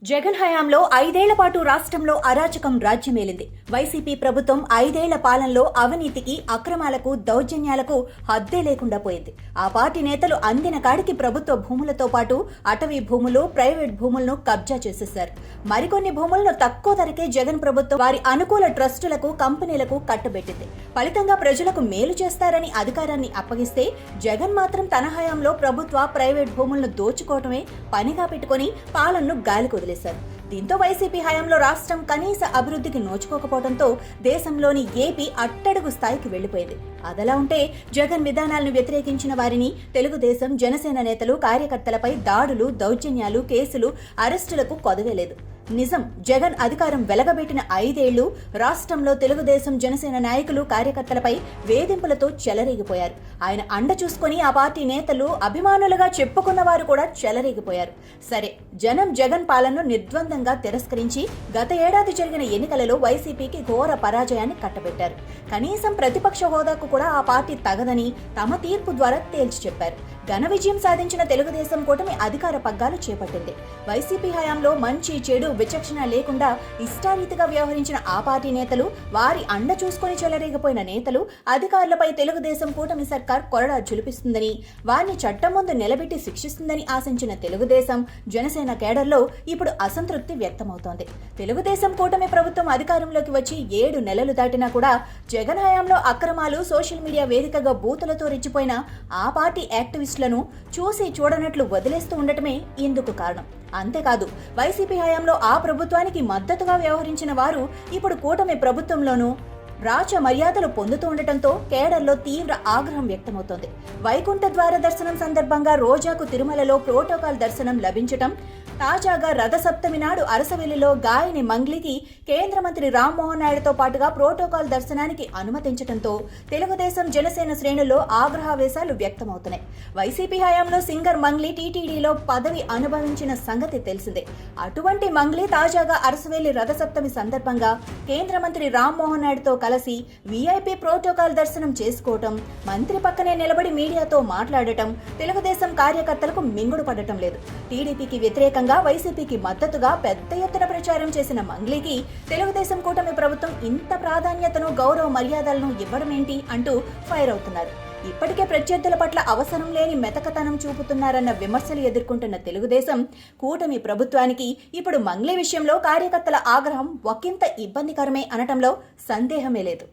జగన్ హయాంలో 5 ఏళ్ల పాటు రాష్ట్రంలో అరాచకం రాజ్యమేలింది. వైసీపీ ప్రభుత్వం 5 ఏళ్ల పాలనలో అవినీతికి, అక్రమాలకు, దౌర్జన్యాలకు హద్దే లేకుండా పోయింది. ఆ పార్టీ నేతలు అందిన కాడికి ప్రభుత్వ భూములతో పాటు అటవీ భూములు, ప్రైవేట్ భూములను కబ్జా చేసేశారు. మరికొన్ని భూములను తక్కువ ధరకే జగన్ ప్రభుత్వం వారి అనుకూల ట్రస్టులకు, కంపెనీలకు కట్టబెట్టింది. ఫలితంగా ప్రజలకు మేలు చేస్తారని అధికారాన్ని అప్పగిస్తే జగన్ మాత్రం తన హయాంలో ప్రభుత్వ, ప్రైవేట్ భూములను దోచుకోవటమే పనిగా పెట్టుకుని పాలనను గాలికి వదిలేశారు. దీంతో వైసీపీ హయాంలో రాష్ట్రం కనీస అభివృద్ధికి నోచుకోకపోవడంతో దేశంలోని ఏపీ అట్టడుగు స్థాయికి వెళ్లిపోయింది. అదలా ఉంటే జగన్ విధానాలను వ్యతిరేకించిన వారిని తెలుగుదేశం, జనసేన నేతలు, కార్యకర్తలపై దాడులు, దౌర్జన్యాలు, కేసులు, అరెస్టులకు కొదవేలేదు. నిజం, జగన్ అధికారం వెలగబెట్టిన 5 ఏళ్లు రాష్ట్రంలో తెలుగుదేశం, జనసేన నాయకులు, కార్యకర్తలపై వేధింపులతో చెలరేగిపోయారు. ఆయన అండ చూసుకుని ఆ పార్టీ నేతలు, అభిమానులుగా చెప్పుకున్న వారు కూడా చెలరేగిపోయారు. సరే, జనం జగన్ పాలనను నిర్ద్వందంగా తిరస్కరించి గత ఏడాది జరిగిన ఎన్నికలలో వైసీపీకి ఘోర పరాజయాన్ని కట్టబెట్టారు. కనీసం ప్రతిపక్ష హోదాకు కూడా ఆ పార్టీ తగదని తమ తీర్పు ద్వారా తేల్చి చెప్పారు. ఘన విజయం సాధించిన తెలుగుదేశం కూటమి అధికార పగ్గాలు చేపట్టింది. వైసీపీ హయాంలో మంచి, చెడు విచక్షణ లేకుండా ఇష్టారీతిగా వ్యవహరించిన ఆ పార్టీ నేతలు, వారి అండ చూసుకుని చెలరేగిపోయిన నేతలు, అధికారులపై తెలుగుదేశం కూటమి సర్కార్ కొరడా చులిపిస్తుందని, వారిని చట్టం ముందు నిలబెట్టి శిక్షిస్తుందని ఆశించిన తెలుగుదేశం, జనసేన కేడర్లో ఇప్పుడు అసంతృప్తి వ్యక్తమవుతోంది. తెలుగుదేశం కూటమి ప్రభుత్వం అధికారంలోకి వచ్చి 7 నెలలు దాటినా కూడా జగన్ హయాంలో అక్రమాలు, సోషల్ మీడియా వేదికగా బూతులతో రెచ్చిపోయిన ఆ పార్టీ యాక్టివిస్టులను చూసి చూడనట్లు వదిలేస్తూ ఉండటమే ఇందుకు కారణం. అంతేకాదు, వైసీపీ హయాంలో ఆ ప్రభుత్వానికి మద్దతుగా వ్యవహరించిన వారు ఇప్పుడు కూటమి ప్రభుత్వంలోనూ రాచ మర్యాదలు పొందుతూ ఉండటంతో కేడర్లో తీవ్ర ఆగ్రహం వ్యక్తమవుతోంది. వైకుంఠ ద్వార దర్శనం సందర్భంగా రోజాకు తిరుమలలో ప్రోటోకాల్ దర్శనం లభించటం, తాజాగా రథసప్తమి నాడు అరసవెల్లిలో గాయని మంగ్లీకి కేంద్ర మంత్రి రామ్మోహన్ నాయుడుతో పాటుగా ప్రోటోకాల్ దర్శనానికి అనుమతించడంతో తెలుగుదేశం, జనసేన శ్రేణుల్లో ఆగ్రహావేశాలు వ్యక్తమవుతున్నాయి. వైసీపీ హయాంలో సింగర్ మంగ్లీ టీటీడీలో పదవి అనుభవించిన సంగతి తెలిసిందే. అటువంటి మంగ్లీ తాజాగా అరసవెల్లి రథసప్తమి సందర్భంగా కేంద్ర మంత్రి రామ్మోహన్ నాయుడుతో కలిసి వీఐపీ ప్రోటోకాల్ దర్శనం చేసుకోవటం, మంత్రి పక్కనే నిలబడి మీడియాతో మాట్లాడటం తెలుగుదేశం కార్యకర్తలకు మింగుడు పడటం లేదు. టీడీపీకి వ్యతిరేకంగా, వైసీపీకి మద్దతుగా పెద్ద ఎత్తున ప్రచారం చేసిన మంగ్లీకి తెలుగుదేశం కూటమి ప్రభుత్వం ఇంత ప్రాధాన్యతను, గౌరవ మర్యాదలను ఇవ్వడమేంటి అంటూ ఫైర్ అవుతున్నారు. ఇప్పటికే ప్రత్యర్థుల పట్ల అవసరం లేని మెతకతనం చూపుతున్నారన్న విమర్శలు ఎదుర్కొంటున్న తెలుగుదేశం కూటమి ప్రభుత్వానికి ఇప్పుడు మంగ్లీ విషయంలో కార్యకర్తల ఆగ్రహం ఒకంత ఇబ్బందికరమే అనటంలో సందేహమే లేదు.